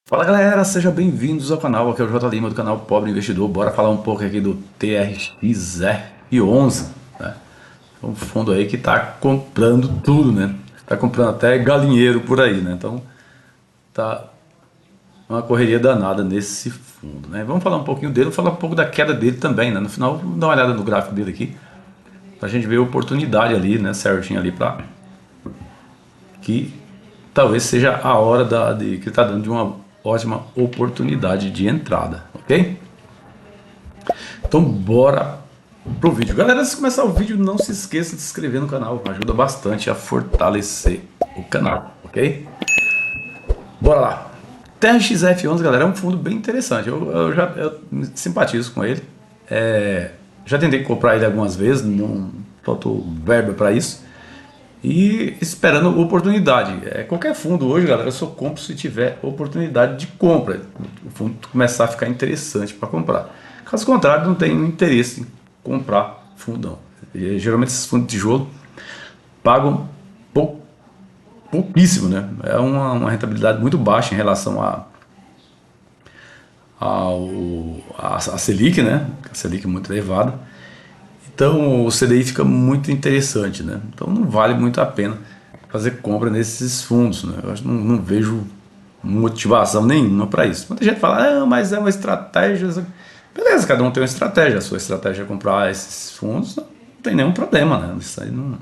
Fala galera, sejam bem-vindos ao canal, aqui é o J Lima do canal Pobre Investidor. Bora falar um pouco aqui do TRXF11, né? Um fundo aí que tá comprando tudo, né? Tá comprando até galinheiro por aí, né? Então tá uma correria danada nesse fundo, né? Vamos falar um pouquinho dele, vamos falar um pouco da queda dele também, né? No final, vamos dar uma olhada no gráfico dele aqui, pra gente ver a oportunidade ali, né? Certinho ali pra que talvez seja a hora que ele está dando de uma ótima oportunidade de entrada, ok? Então bora pro vídeo. Galera, antes de começar o vídeo, não se esqueça de se inscrever no canal, ajuda bastante a fortalecer o canal, ok? Bora lá. TRXF11, galera, é um fundo bem interessante. Eu simpatizo com ele. Já tentei comprar ele algumas vezes, não faltou verba para isso. E esperando oportunidade. Qualquer fundo hoje, galera, eu só compro se tiver oportunidade de compra. O fundo começar a ficar interessante para comprar. Caso contrário, não tenho interesse em comprar fundão. Geralmente esses fundos de tijolo pagam pouquíssimo, né? É uma rentabilidade muito baixa em relação a Selic, né? A Selic é muito elevada. Então o CDI fica muito interessante, né? Então não vale muito a pena fazer compra nesses fundos, né? Eu não vejo motivação nenhuma para isso. Muita gente fala, ah, mas é uma estratégia. Beleza, cada um tem uma estratégia. A sua estratégia é comprar esses fundos, não tem nenhum problema, né? Isso aí não...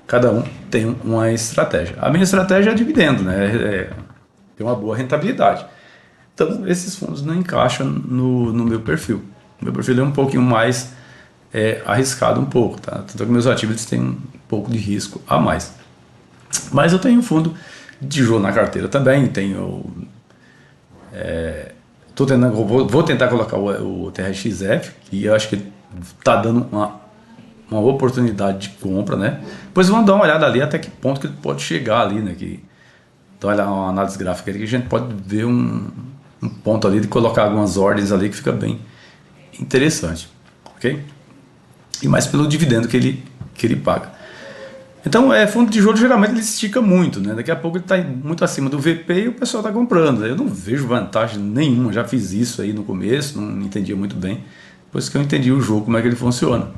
Cada um tem uma estratégia. A minha estratégia é dividendo, né? Tem uma boa rentabilidade. Então esses fundos não encaixam no meu perfil. Meu perfil é um pouquinho mais arriscado um pouco, tá? Tanto que meus ativos têm um pouco de risco a mais. Mas eu tenho um fundo de tijolo na carteira também, vou tentar colocar o TRXF, que eu acho que está dando uma oportunidade de compra, né? Depois vamos dar uma olhada ali até que ponto que ele pode chegar ali, né? Então, olha uma análise gráfica ali que a gente pode ver um ponto ali de colocar algumas ordens ali que fica bem interessante, ok? E mais pelo dividendo que ele paga. Então, fundo de tijolo geralmente ele estica muito, né? Daqui a pouco ele está muito acima do VP e o pessoal está comprando. Eu não vejo vantagem nenhuma, já fiz isso aí no começo, não entendia muito bem. Depois que eu entendi o jogo, como é que ele funciona.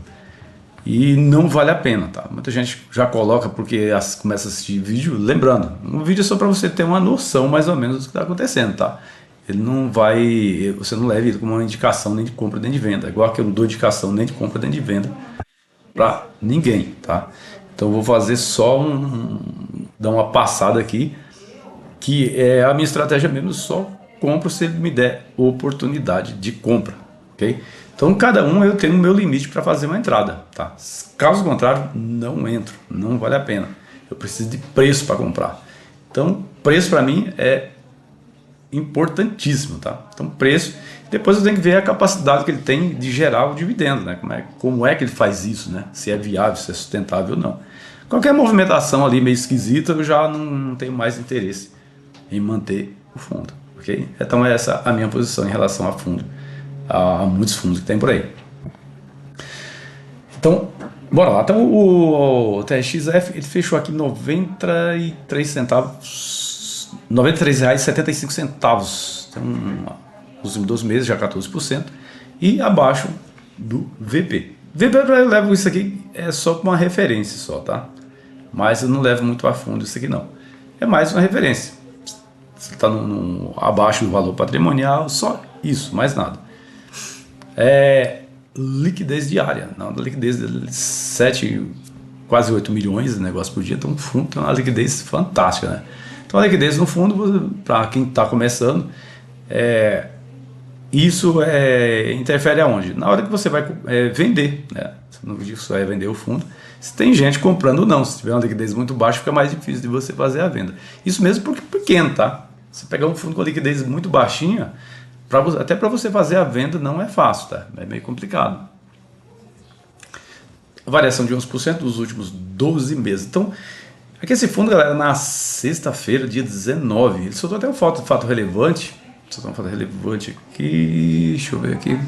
E não vale a pena, tá? Muita gente já coloca porque começa a assistir vídeo, lembrando, um vídeo é só para você ter uma noção mais ou menos do que está acontecendo, tá? Ele não vai, você não leva ele como uma indicação nem de compra nem de venda, igual que eu não dou indicação nem de compra nem de venda para ninguém, tá? Então eu vou fazer só dar uma passada aqui, que é a minha estratégia mesmo, só compro se ele me der oportunidade de compra, ok? Então cada um eu tenho o meu limite para fazer uma entrada, tá? Caso contrário, não entro, não vale a pena. Eu preciso de preço para comprar. Então preço para mim é importantíssimo, tá? Então preço, depois eu tenho que ver a capacidade que ele tem de gerar o dividendo, né? Como é que ele faz isso, né? Se é viável, se é sustentável ou não. Qualquer movimentação ali meio esquisita, eu já não tenho mais interesse em manter o fundo, ok? Então essa é a minha posição em relação a fundo, a muitos fundos que tem por aí. Então, bora lá. Então o TRXF ele fechou aqui 93 centavos, R$ 93,75. Então, nos últimos 12 meses já 14% e abaixo do VP. VP eu levo isso aqui só como uma referência só, tá? Mas eu não levo muito a fundo isso aqui não. É mais uma referência. Você está abaixo do valor patrimonial, só isso, mais nada. Liquidez diária. Não, a liquidez de 7, quase 8 milhões de negócios por dia. Então o fundo tem uma liquidez fantástica, né? Então a liquidez no fundo, para quem está começando, isso interfere aonde? Na hora que você vai vender, né? No vídeo que você vai vender o fundo, se tem gente comprando ou não. Se tiver uma liquidez muito baixa, fica mais difícil de você fazer a venda. Isso mesmo porque é pequeno, tá? Se pegar um fundo com liquidez muito baixinha, até para você fazer a venda não é fácil, tá? É meio complicado. A variação de 11% dos últimos 12 meses. Então, aqui esse fundo, galera, na sexta-feira, dia 19, ele soltou até um fato relevante. Soltou um fato relevante aqui. Deixa eu ver aqui.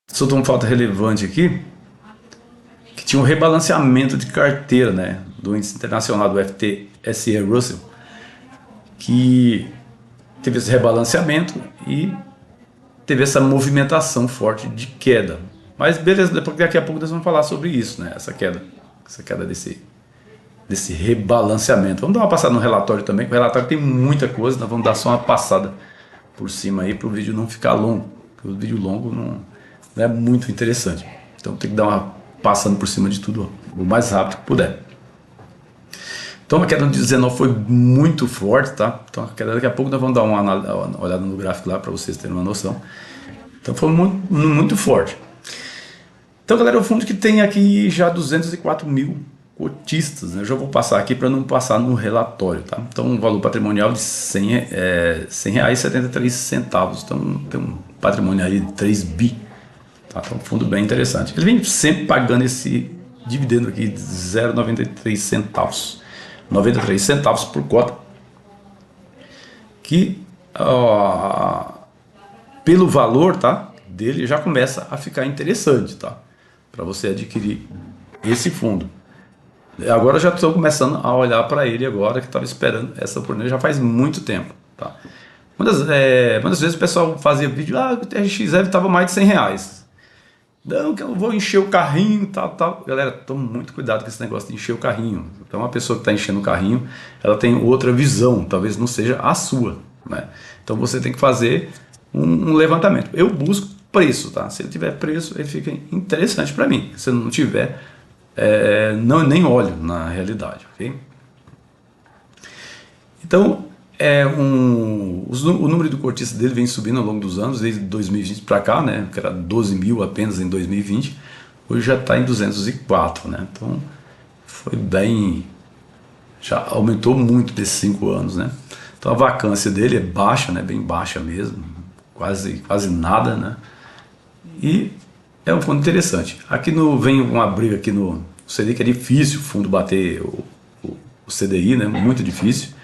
Soltou um fato relevante aqui, tinha um rebalanceamento de carteira, né, do índice internacional do FTSE Russell, que teve esse rebalanceamento e teve essa movimentação forte de queda. Mas beleza, daqui a pouco nós vamos falar sobre isso, né? Essa queda desse rebalanceamento. Vamos dar uma passada no relatório também, porque o relatório tem muita coisa, nós vamos dar só uma passada por cima aí para o vídeo não ficar longo, porque o vídeo longo não é muito interessante. Então tem que dar uma passando por cima de tudo o mais rápido que puder. Então a queda de 19 foi muito forte, tá? Então a queda, daqui a pouco nós vamos dar uma olhada no gráfico lá para vocês terem uma noção. Então foi muito forte. Então galera, o fundo que tem aqui já 204 mil cotistas, né? Eu já vou passar aqui para não passar no relatório, tá? Então um valor patrimonial de R$100,73. Então tem um patrimônio aí de 3 bi. Tá? Então um fundo bem interessante. Ele vem sempre pagando esse dividendo aqui de 0,93 centavos. 93 centavos por cota, que pelo valor, tá, dele já começa a ficar interessante, tá, para você adquirir esse fundo. Agora eu já estou começando a olhar para ele agora, que estava esperando essa oportunidade já faz muito tempo, tá. Muitas vezes o pessoal fazia vídeo, o TRXF estava mais de R$100. Não, que eu vou encher o carrinho, tal. Galera, tome muito cuidado com esse negócio de encher o carrinho. Então, uma pessoa que está enchendo o carrinho, ela tem outra visão, talvez não seja a sua, né? Então, você tem que fazer um levantamento. Eu busco preço, tá? Se ele tiver preço, ele fica interessante para mim. Se não tiver, nem olho na realidade, ok? Então, o número de cortistas dele vem subindo ao longo dos anos, desde 2020 para cá, né, que era 12 mil apenas em 2020, hoje já está em 204, né, então foi bem, já aumentou muito desses 5 anos, né, então a vacância dele é baixa, né, bem baixa mesmo, quase nada, né, e é um fundo interessante. Aqui vem uma briga aqui no CDI, que é difícil o fundo bater o CDI, né, muito difícil.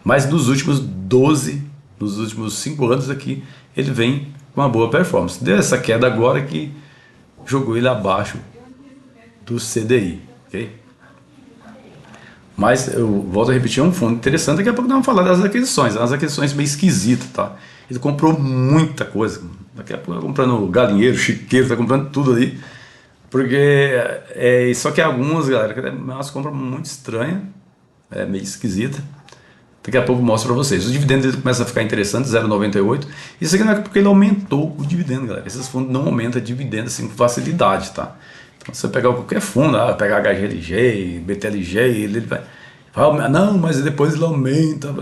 Mas nos últimos 5 anos aqui, ele vem com uma boa performance. Deu essa queda agora que jogou ele abaixo do CDI, ok? Mas eu volto a repetir, é um fundo interessante. Daqui a pouco nós vamos falar das aquisições. As aquisições meio esquisitas, tá? Ele comprou muita coisa. Daqui a pouco está comprando galinheiro, chiqueiro, está comprando tudo ali. Porque só que algumas, galera, é umas compras muito estranhas, meio esquisita. Daqui a pouco eu mostro para vocês. O dividendo dele começa a ficar interessante, 0,98. Isso aqui não é porque ele aumentou o dividendo, galera. Esses fundos não aumentam dividendo assim com facilidade, tá? Então, se você pegar qualquer fundo, pegar HGLG, BTLG, ele vai aumentar. Não, mas depois ele aumenta.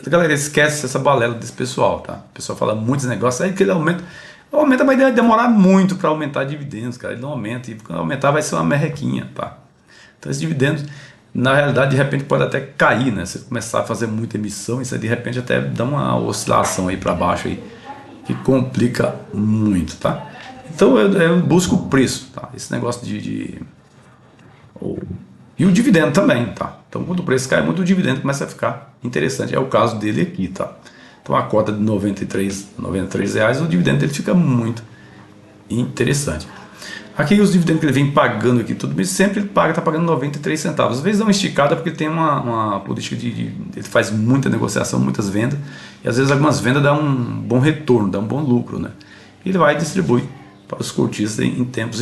Galera, esquece essa balela desse pessoal, tá? O pessoal fala muitos negócios, aí que ele aumenta, mas vai demorar muito para aumentar dividendos, cara. Ele não aumenta, e quando aumentar vai ser uma merrequinha, tá? Então, esses dividendos, na realidade, de repente pode até cair, né? Se começar a fazer muita emissão, isso aí, de repente até dá uma oscilação aí para baixo aí, que complica muito, tá? Então eu busco o preço, tá? Esse negócio e o dividendo também, tá? Então quando o preço cai muito, o dividendo começa a ficar interessante. É o caso dele aqui, tá? Então a cota de R$93, o dividendo dele fica muito interessante. Aqui os dividendos que ele vem pagando aqui, tudo mês, sempre ele está pagando 93 centavos. Às vezes dá uma esticada porque tem uma política ele faz muita negociação, muitas vendas, e às vezes algumas vendas dão um bom retorno, dão um bom lucro, né? E ele vai e distribui para os cotistas em tempos.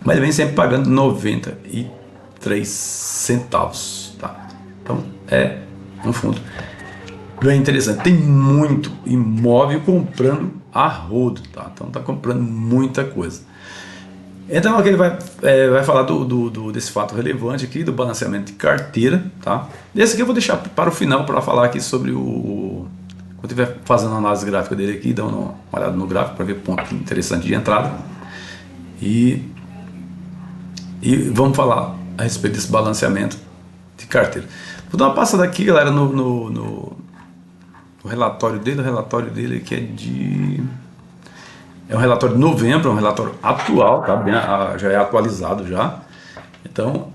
Mas ele vem sempre pagando 93 centavos, tá? Então é um fundo bem interessante. Tem muito imóvel comprando a rodo, tá? Então tá comprando muita coisa. Então aqui ele vai falar desse fato relevante aqui, do balanceamento de carteira, tá? Esse aqui eu vou deixar para o final para falar aqui sobre quando estiver fazendo a análise gráfica dele aqui, dá uma olhada no gráfico para ver ponto interessante de entrada. E vamos falar a respeito desse balanceamento de carteira. Vou dar uma passada aqui, galera, no relatório dele. O relatório dele aqui é um relatório de novembro, é um relatório atual, tá? Já é atualizado já. Então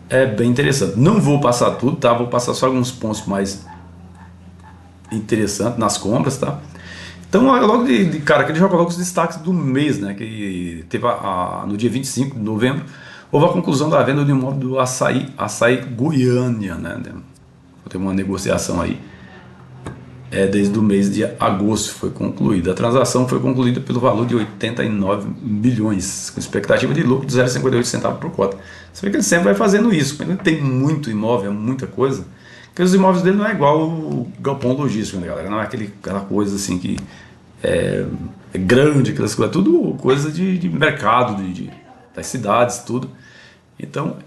é bem interessante. Não vou passar tudo, tá? Vou passar só alguns pontos mais interessantes nas compras, tá? Então logo de cara que ele já coloca os destaques do mês, né? Que teve no dia 25 de novembro, houve a conclusão da venda do imóvel do Açaí Goiânia, né? Tem uma negociação aí. Desde o mês de agosto foi concluída. A transação foi concluída pelo valor de 89 milhões, com expectativa de lucro de 0,58 centavos por cota. Você vê que ele sempre vai fazendo isso, porque ele tem muito imóvel, é muita coisa, porque os imóveis dele não é igual o galpão logístico, né, galera? Não é aquela coisa assim que é grande, aquelas coisas, tudo coisa de mercado, das cidades, tudo. Então,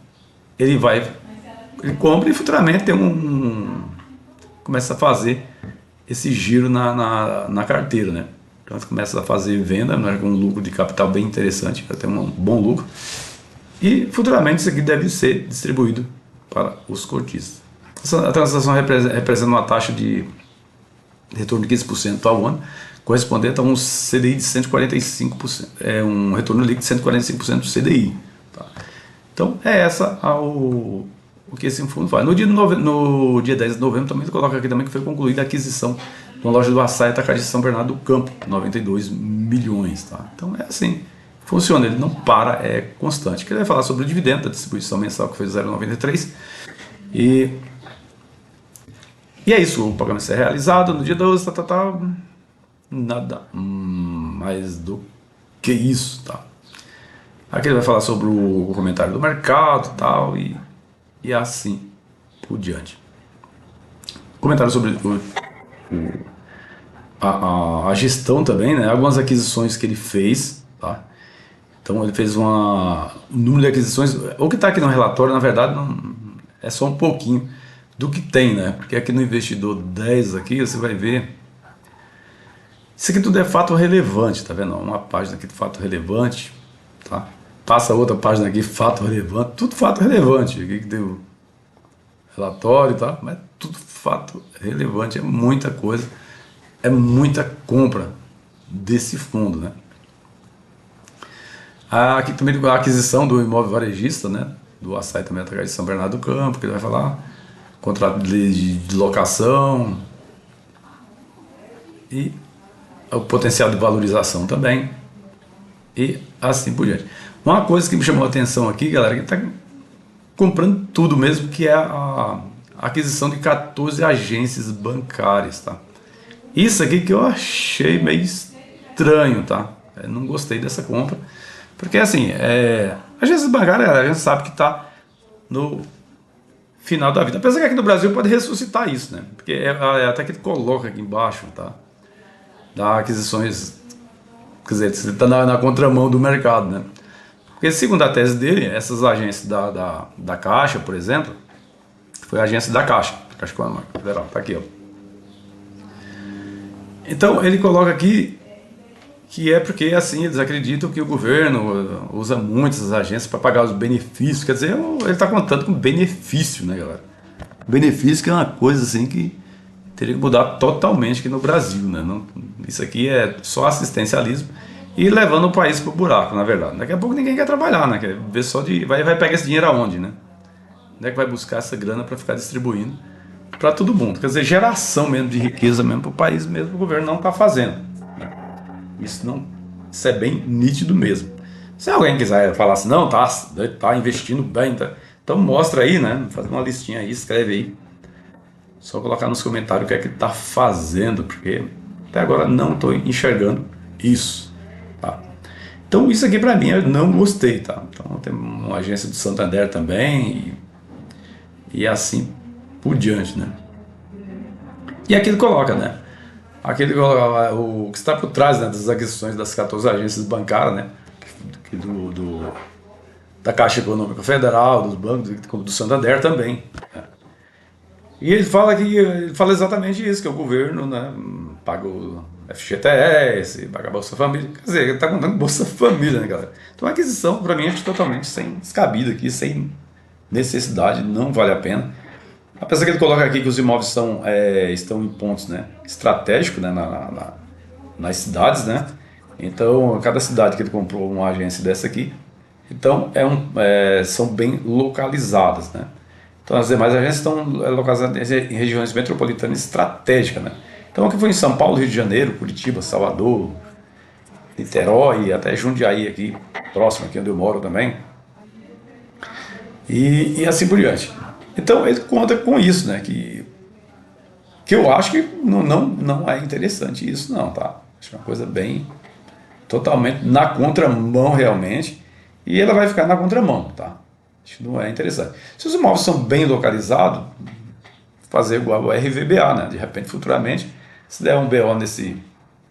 ele compra e futuramente começa a fazer esse giro na carteira, né? Então começa a fazer venda, né, com um lucro de capital bem interessante, vai ter um bom lucro, e futuramente isso aqui deve ser distribuído para os cotistas. A transação representa uma taxa de retorno de 15% ao ano, correspondente a um CDI de 145%, um retorno líquido de 145% do CDI. Tá? Então o que esse fundo faz. No dia 10 de novembro, também coloca aqui também que foi concluída a aquisição de uma loja do Açaí Atacadista São Bernardo do Campo, 92 milhões. Tá? Então é assim, funciona, ele não para, é constante. Ele vai falar sobre o dividendo da distribuição mensal, que foi 0,93. E é isso, o pagamento é realizado no dia 12, nada mais do que isso. Tá? Aqui ele vai falar sobre o comentário do mercado tal, e assim por diante. Comentário sobre a gestão também, né? Algumas aquisições que ele fez, tá? Então ele fez um número de aquisições. O que está aqui no relatório, na verdade, não, é só um pouquinho do que tem, né? Porque aqui no investidor 10 aqui você vai ver. Isso aqui tudo é fato relevante, tá vendo? Uma página aqui de fato relevante, tá? Passa outra página aqui, fato relevante, tudo fato relevante. Aqui que deu relatório, tá? Mas tudo fato relevante, é muita coisa, é muita compra desse fundo, né? Aqui também a aquisição do imóvel varejista, né? Do Açaí também através de São Bernardo do Campo, que ele vai falar, contrato de locação e o potencial de valorização também, e assim por diante. Uma coisa que me chamou a atenção aqui, galera, que está comprando tudo mesmo, que é a aquisição de 14 agências bancárias, tá? Isso aqui que eu achei meio estranho, tá? Eu não gostei dessa compra, porque assim, agências bancárias, a gente sabe que está no final da vida, apesar que aqui no Brasil pode ressuscitar isso, né? Porque até que ele coloca aqui embaixo, tá? Da aquisições, quer dizer, você está na contramão do mercado, né? Porque segundo a tese dele, essas agências da Caixa, por exemplo, foi a agência da Caixa Econômica Federal, tá aqui, ó. Então ele coloca aqui que é porque assim eles acreditam que o governo usa muito essas agências para pagar os benefícios, quer dizer, ele está contando com benefício, né, galera? Benefício que é uma coisa assim que teria que mudar totalmente aqui no Brasil, né? Não, isso aqui é só assistencialismo e levando o país pro buraco, na verdade. Daqui a pouco ninguém quer trabalhar, né? Quer ver só vai pegar esse dinheiro aonde, né? Onde é que vai buscar essa grana para ficar distribuindo para todo mundo? Quer dizer, geração mesmo de riqueza mesmo para o país mesmo, o governo não está fazendo. Isso é bem nítido mesmo. Se alguém quiser falar assim, não, tá investindo bem, tá, então mostra aí, né? Faz uma listinha aí, escreve aí. Só colocar nos comentários o que é que está fazendo, porque até agora não estou enxergando isso. Tá? Então isso aqui para mim eu não gostei. Tá? Então tem uma agência do Santander também e assim por diante. Né? E aqui ele coloca, né? O que está por trás, né, das aquisições das 14 agências bancárias, né? Da Caixa Econômica Federal, dos bancos, do Santander também. Né? E ele fala exatamente isso, que o governo, né, paga o FGTS, paga a Bolsa Família. Quer dizer, ele está contando Bolsa Família, né, galera? Então a aquisição, para mim, é totalmente sem descabida aqui, sem necessidade, não vale a pena. Apesar que ele coloca aqui que os imóveis estão em pontos, né, estratégicos, né, nas cidades, né? Então, cada cidade que ele comprou uma agência dessa aqui, então são bem localizadas, né? Então as demais agências estão localizadas em regiões metropolitanas estratégicas, né? Então aqui foi em São Paulo, Rio de Janeiro, Curitiba, Salvador, Niterói, até Jundiaí aqui, próximo aqui onde eu moro também. E assim por diante. Então ele conta com isso, né? Que Que eu acho que não é interessante isso não, tá? Acho que é uma coisa bem totalmente na contramão realmente, e ela vai ficar na contramão, tá? Acho que não é interessante. Se os imóveis são bem localizados, fazer igual ao RVBA, né? De repente, futuramente, se der um BO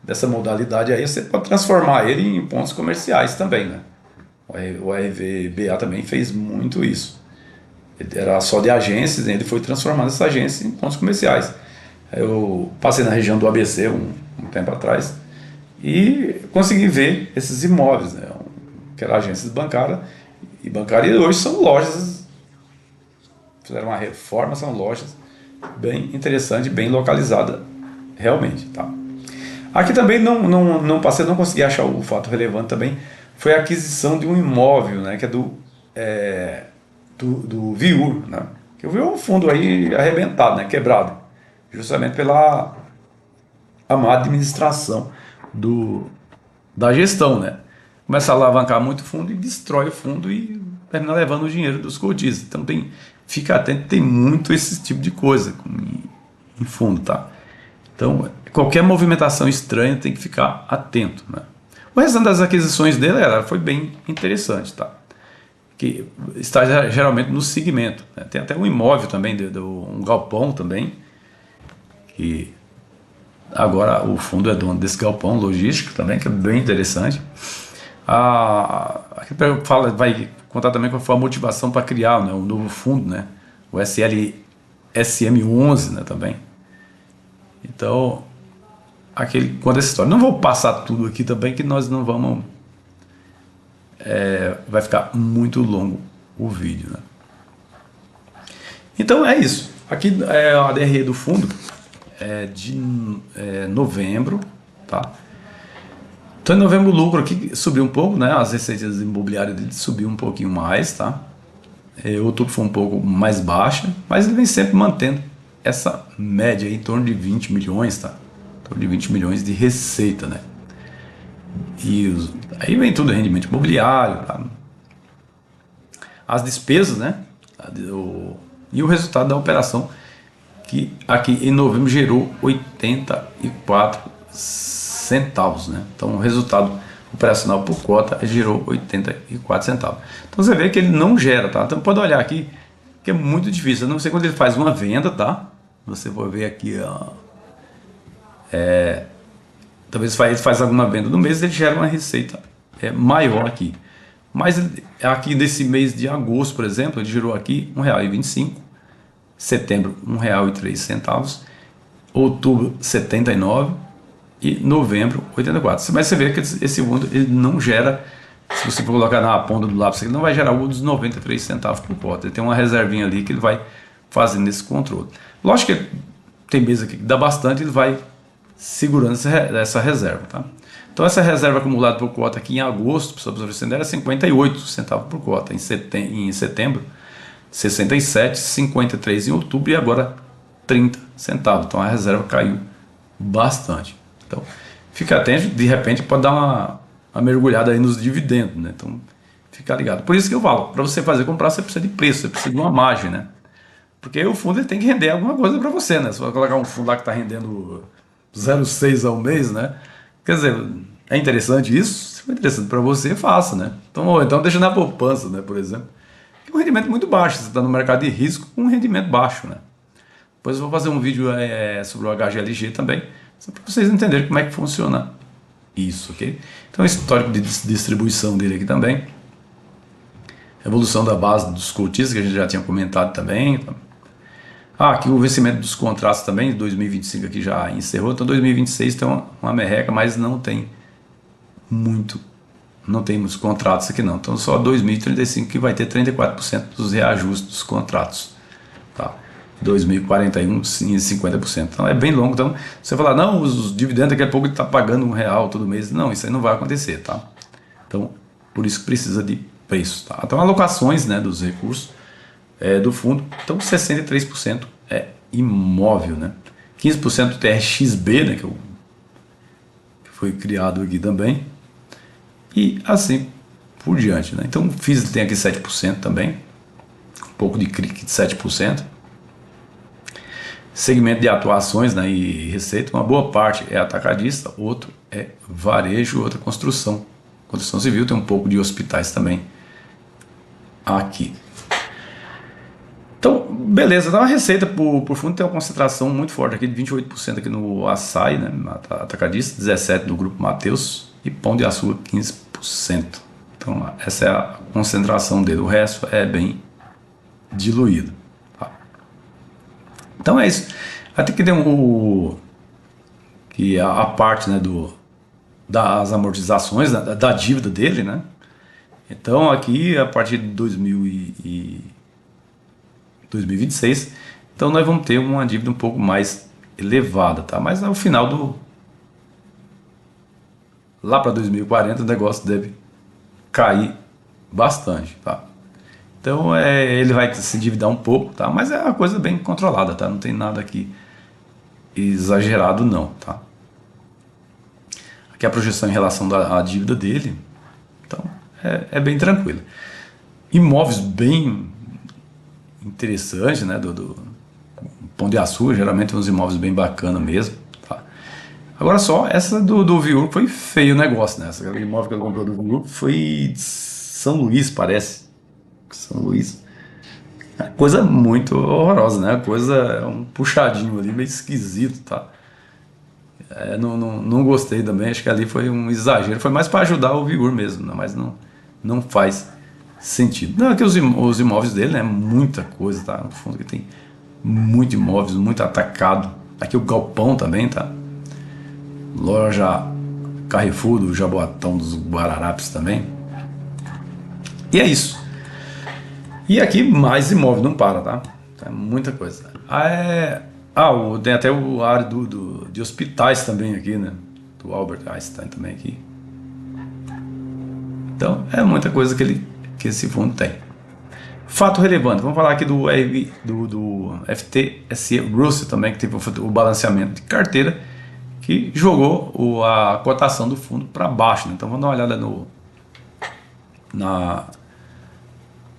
dessa modalidade aí, você pode transformar ele em pontos comerciais também, né? O RVBA também fez muito isso. Ele era só de agências, né? Ele foi transformando essas agências em pontos comerciais. Eu passei na região do ABC um tempo atrás e consegui ver esses imóveis, né? Que eram agências bancárias e hoje são lojas, fizeram uma reforma, são lojas bem interessante, bem localizada realmente, tá? Aqui também não passei, não consegui achar o fato relevante também, foi a aquisição de um imóvel, né, que é do Viur, né? Que o Viur é um fundo aí arrebentado, né, quebrado, justamente pela a má administração da gestão, né? Começa a alavancar muito fundo e destrói o fundo e termina levando o dinheiro dos cotistas. Então fica atento, tem muito esse tipo de coisa em fundo, tá? Então qualquer movimentação estranha tem que ficar atento, né? O restante das aquisições dele foi bem interessante, tá? Que está geralmente no segmento, né? Tem até um imóvel também, um galpão também, que agora o fundo é dono desse galpão logístico também, que é bem interessante. Aqui vai contar também qual foi a motivação para criar, né, um novo fundo, né, o SM11, né, também. Então, conta essa história. Não vou passar tudo aqui também, que nós não vamos... vai ficar muito longo o vídeo, né? Então é isso. Aqui é a DRE do fundo de novembro, tá? Então em novembro o lucro aqui subiu um pouco, né? As receitas imobiliárias dele subiu um pouquinho mais, tá? Outubro foi um pouco mais baixa, mas ele vem sempre mantendo essa média aí, em torno de 20 milhões, tá? Em torno de 20 milhões de receita, né? Aí vem tudo rendimento imobiliário, tá? As despesas, né? E o resultado da operação, que aqui em novembro gerou 84 centavos, né? Então o resultado operacional por cota gerou 84 centavos. Então você vê que ele não gera, tá? Então pode olhar aqui que é muito difícil. Eu não sei quando ele faz uma venda, tá? Você vai ver aqui, ó, talvez ele faz alguma venda no mês, ele gera uma receita maior aqui. Mas aqui nesse mês de agosto, por exemplo, ele gerou aqui R$ 1,25, setembro R$ 1,03, outubro R$ 79 e novembro 84. Mas você vê que esse fundo ele não gera, se você for colocar na ponta do lápis, ele não vai gerar o dos 93 centavos por cota. Ele tem uma reservinha ali que ele vai fazendo esse controle. Lógico que tem mês aqui que dá bastante, ele vai segurando essa reserva, tá? Então essa reserva acumulada por cota aqui em agosto, para você entender, era 58 centavos por cota, em setembro 67, 53 em outubro e agora 30 centavos. Então a reserva caiu bastante. Então fica atento, de repente pode dar uma mergulhada aí nos dividendos, né? Então fica ligado. Por isso que eu falo, para você comprar, você precisa de preço, você precisa de uma margem, né? Porque o fundo ele tem que render alguma coisa para você, né? Se você colocar um fundo lá que está rendendo 0,6 ao mês, né? Quer dizer, é interessante isso? Se for interessante para você, faça, né? Então deixa na poupança, né? Por exemplo. É um rendimento muito baixo, você está no mercado de risco com um rendimento baixo, né? Depois eu vou fazer um vídeo sobre o HGLG também, só para vocês entenderem como é que funciona isso, ok? Então, esse histórico de distribuição dele aqui também. Evolução da base dos cotistas, que a gente já tinha comentado também. Aqui o vencimento dos contratos também, 2025 aqui já encerrou, então 2026 tem uma merreca, mas não tem muitos contratos aqui não. Então só 2035 que vai ter 34% dos reajustes dos contratos, tá? 2041 sim, 50%. Então é bem longo. Então você falar, não, os dividendos daqui a pouco ele está pagando R$ 1 todo mês. Não, isso aí não vai acontecer, tá? Então por isso que precisa de preço, tá? Então alocações, né, dos recursos do fundo, então 63% é imóvel, né? 15% TRXB, né, que foi criado aqui também, e assim por diante, né? Então FIIs tem aqui 7% também, um pouco de CRI de 7%. segmento de atuações, né, e receita, uma boa parte é atacadista, outro é varejo, outra construção. Construção civil, tem um pouco de hospitais também aqui. Então, beleza, dá uma receita por fundo, tem uma concentração muito forte aqui, de 28% aqui no açaí, né, atacadista, 17% do grupo Mateus, e pão de açúcar 15%. Então, essa é a concentração dele, o resto é bem diluído. Tá? Então é isso. Até que tem que a parte, né, das amortizações, né, da dívida dele, né? Então aqui a partir de 2026, então nós vamos ter uma dívida um pouco mais elevada, tá? Mas no final lá para 2040 o negócio deve cair bastante, tá? Então ele vai se endividar um pouco, tá? Mas é uma coisa bem controlada, tá? Não tem nada aqui exagerado não, tá? Aqui a projeção em relação à dívida dele, então é bem tranquila. Imóveis bem interessantes, né? Do Pão de Açúcar, geralmente uns imóveis bem bacanas mesmo, tá? Agora só, essa do Viur foi feio o negócio, né? Essa imóvel que ele comprou do Viur foi de São Luís, parece. São Luís. Coisa muito horrorosa, né? Coisa, um puxadinho ali, meio esquisito, tá? Não gostei também, acho que ali foi um exagero. Foi mais para ajudar o Viur mesmo, né? Mas não faz sentido. Não, aqui os imóveis dele, né? Muita coisa, tá? No fundo que tem muito imóveis, muito atacado. Aqui o galpão também, tá? Loja Carrefour do Jaboatão dos Guararapes também. E é isso. E aqui mais imóvel, não para, tá? É muita coisa. Tem até a área de hospitais também aqui, né? Do Albert Einstein também aqui. Então é muita coisa que esse fundo tem. Fato relevante, vamos falar aqui do FTSE Russell também, que teve o balanceamento de carteira, que jogou a cotação do fundo para baixo, né? Então vamos dar uma olhada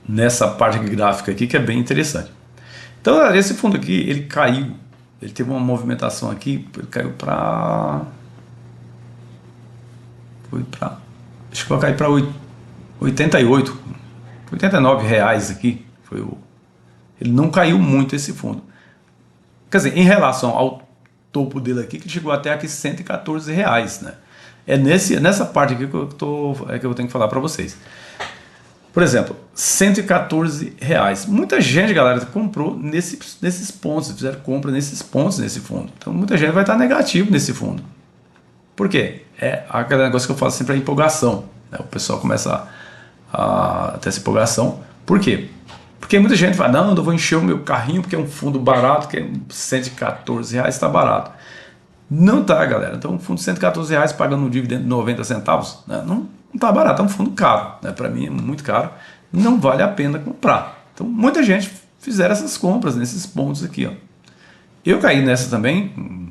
nessa parte gráfica aqui, que é bem interessante. Então esse fundo aqui, ele caiu, ele teve uma movimentação aqui, ele caiu para acho que vai cair para 88, 89 reais aqui, ele não caiu muito esse fundo, quer dizer, em relação ao topo dele aqui, que chegou até aqui 114 reais, né? É nessa parte aqui que eu tenho que falar para vocês. Por exemplo, 114 reais. Muita gente, galera, comprou nesses pontos, fizeram compra nesses pontos nesse fundo. Então muita gente vai estar negativo nesse fundo. Por quê? É aquele negócio que eu falo sempre, a empolgação, né? O pessoal começa a ter essa empolgação. Por quê? Porque muita gente fala, não, eu vou encher o meu carrinho porque é um fundo barato, que é 114 reais, está barato. Não tá, galera. Então um fundo de 114 reais pagando um dividendo de 90 centavos, né? Não está barato, é um fundo caro, né? Para mim é muito caro, não vale a pena comprar. Então muita gente fizeram essas compras nesses pontos aqui, ó. Eu caí nessa também,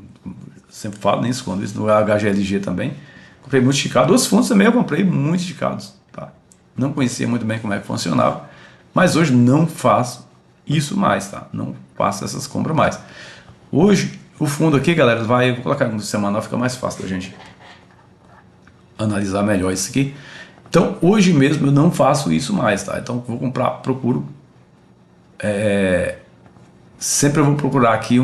sempre falo, nem escondo isso, no HGLG também, comprei muito esticado. Os fundos também eu comprei muito esticados, tá? Não conhecia muito bem como é que funcionava, mas hoje não faço isso mais, tá? Não faço essas compras mais. Hoje o fundo aqui, galera, vou colocar no semanal, fica mais fácil da gente analisar melhor isso aqui. Então hoje mesmo eu não faço isso mais, tá? Então vou procuro sempre eu vou procurar aqui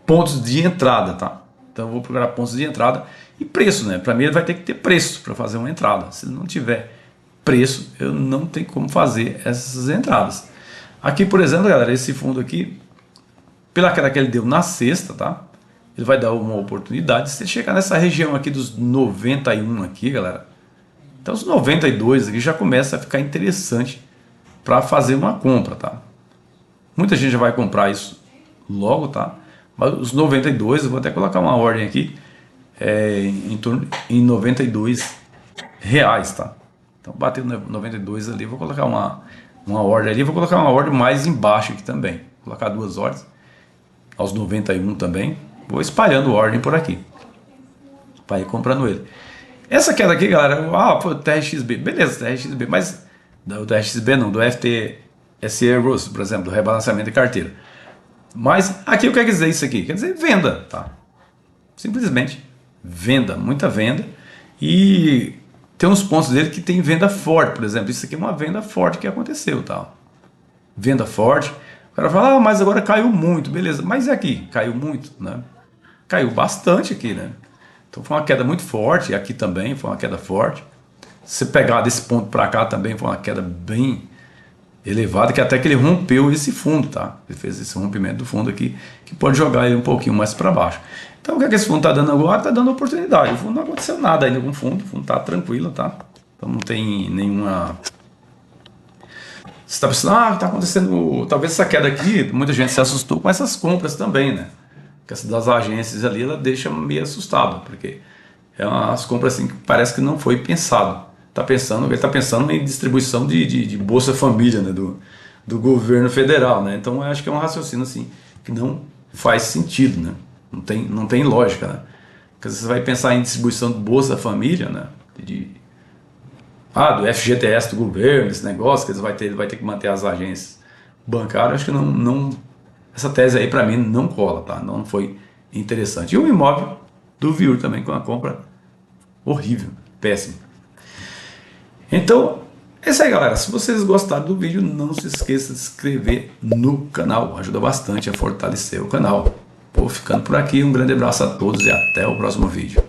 pontos de entrada, tá? Então eu vou procurar pontos de entrada e preço, né? Para mim ele vai ter que ter preço para fazer uma entrada. Se não tiver preço, eu não tenho como fazer essas entradas. Aqui, por exemplo, galera, esse fundo aqui, pela queda que ele deu na sexta, tá? Ele vai dar uma oportunidade. Se ele chegar nessa região aqui dos 91 aqui, galera, então os 92 aqui já começa a ficar interessante para fazer uma compra, tá? Muita gente já vai comprar isso logo, tá? Mas os 92, eu vou até colocar uma ordem aqui, em 92 reais, tá? Então bateu 92 ali, vou colocar uma ordem ali, vou colocar uma ordem mais embaixo aqui também. Vou colocar duas ordens, aos 91 também. Vou espalhando ordem por aqui, para ir comprando ele. Essa queda aqui, galera, TRXB, beleza, TRXB, mas do TRXB não, do FTSE Russell, por exemplo, do rebalanceamento de carteira. Mas aqui eu quero dizer isso aqui, quer dizer venda, tá? Simplesmente venda, muita venda. E tem uns pontos dele que tem venda forte, por exemplo, isso aqui é uma venda forte que aconteceu, tá? Venda forte. O cara fala, mas agora caiu muito, beleza. Mas e aqui? Caiu muito, né? Caiu bastante aqui, né? Então foi uma queda muito forte, e aqui também foi uma queda forte. Se pegar desse ponto para cá também foi uma queda bem elevada, que até que ele rompeu esse fundo, tá? Ele fez esse rompimento do fundo aqui, que pode jogar ele um pouquinho mais para baixo. Então o que é que esse fundo está dando agora? Está dando oportunidade. O fundo não aconteceu nada ainda com o fundo está tranquilo, tá? Então não tem nenhuma... Você está pensando, está acontecendo... Talvez essa queda aqui, muita gente se assustou com essas compras também, né? Porque essa das agências ali, ela deixa meio assustado, porque é umas compras assim que parece que não foi pensado. Ele está pensando em distribuição de Bolsa Família, né? Do governo federal, né? Então eu acho que é um raciocínio assim que não faz sentido, né? Não tem lógica, né? Porque você vai pensar em distribuição de Bolsa Família, né? Do FGTS do governo, esse negócio, que ele vai ter que manter as agências bancárias. Acho que essa tese aí para mim não cola, tá? Não foi interessante. E o imóvel do Viur também, com uma compra horrível, péssima. Então, é isso aí, galera. Se vocês gostaram do vídeo, não se esqueça de se inscrever no canal. Ajuda bastante a fortalecer o canal. Vou ficando por aqui. Um grande abraço a todos e até o próximo vídeo.